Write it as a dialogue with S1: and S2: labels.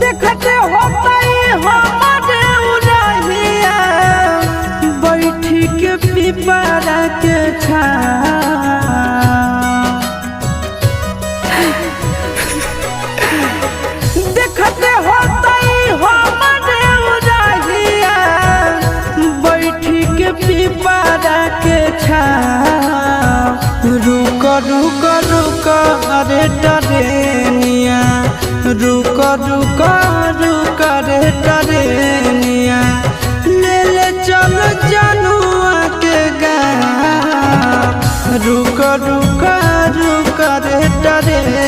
S1: देखते होता हमारे उड़हिया बैठी के पिपरा के देखते होता हमारे उड़हिया बैठी के पिपरा के रुक रुक रुक अरे टरेनिया रुक रुक रुक रे टरेनिया ले ले चल जनुआ के गाँव रुक रुक रुक रे टरेनिया।